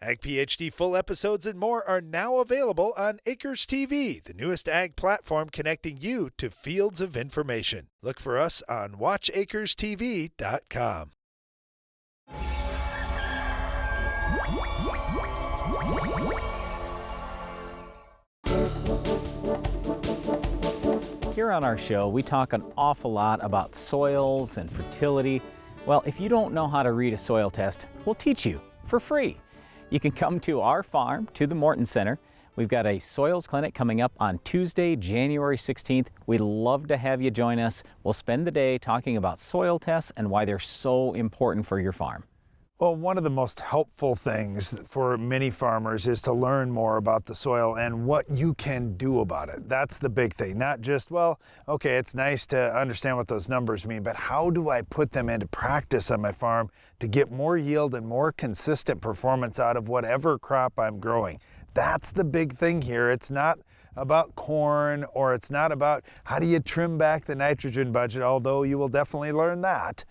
Ag PhD full episodes and more are now available on Acres TV, the newest ag platform connecting you to fields of information. Look for us on watchacrestv.com. Here on our show, we talk an awful lot about soils and fertility. Well, if you don't know how to read a soil test, we'll teach you for free. You can come to our farm, to the Morton Center. We've got a soils clinic coming up on Tuesday, January 16th. We'd love to have you join us. We'll spend the day talking about soil tests and why they're so important for your farm. Well, one of the most helpful things for many farmers is to learn more about the soil and what you can do about it. That's the big thing. Not just, well, okay, it's nice to understand what those numbers mean, but how do I put them into practice on my farm to get more yield and more consistent performance out of whatever crop I'm growing? That's the big thing here. It's not about corn, or it's not about how do you trim back the nitrogen budget, although you will definitely learn that.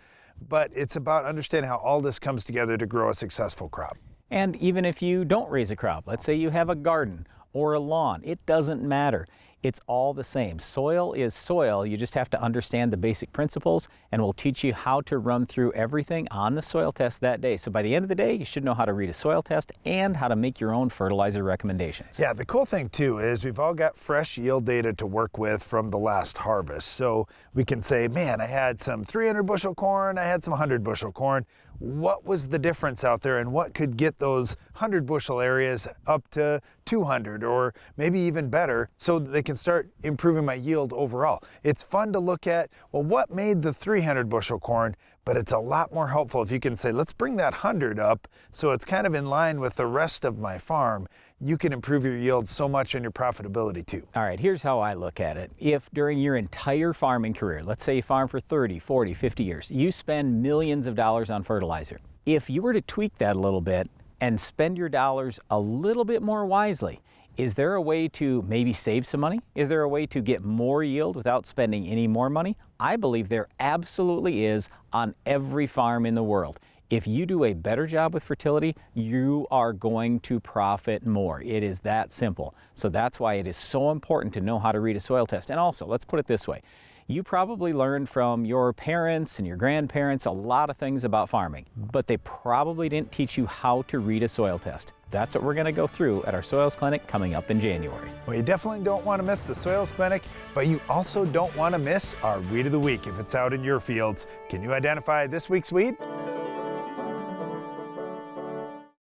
But it's about understanding how all this comes together to grow a successful crop. And even if you don't raise a crop, let's say you have a garden or a lawn, it doesn't matter. It's all the same. Soil is soil. You just have to understand the basic principles, and we'll teach you how to run through everything on the soil test that day. So by the end of the day, you should know how to read a soil test and how to make your own fertilizer recommendations. Yeah, the cool thing too is we've all got fresh yield data to work with from the last harvest. So we can say, man, I had some 300 bushel corn, I had some 100 bushel corn. What was the difference out there, and what could get those 100 bushel areas up to 200 or maybe even better, so that they can start improving my yield overall. It's fun to look at, well, what made the 300 bushel corn, but it's a lot more helpful if you can say, let's bring that 100 up so it's kind of in line with the rest of my farm. You can improve your yield so much and your profitability too. All right, here's how I look at it. If during your entire farming career, let's say you farm for 30, 40, 50 years, you spend millions of dollars on fertilizer. If you were to tweak that a little bit and spend your dollars a little bit more wisely, is there a way to maybe save some money? Is there a way to get more yield without spending any more money? I believe there absolutely is on every farm in the world. If you do a better job with fertility, you are going to profit more. It is that simple. So that's why it is so important to know how to read a soil test. And also, let's put it this way. You probably learned from your parents and your grandparents a lot of things about farming, but they probably didn't teach you how to read a soil test. That's what we're going to go through at our Soils Clinic coming up in January. Well, you definitely don't want to miss the Soils Clinic, but you also don't want to miss our Weed of the Week if it's out in your fields. Can you identify this week's weed?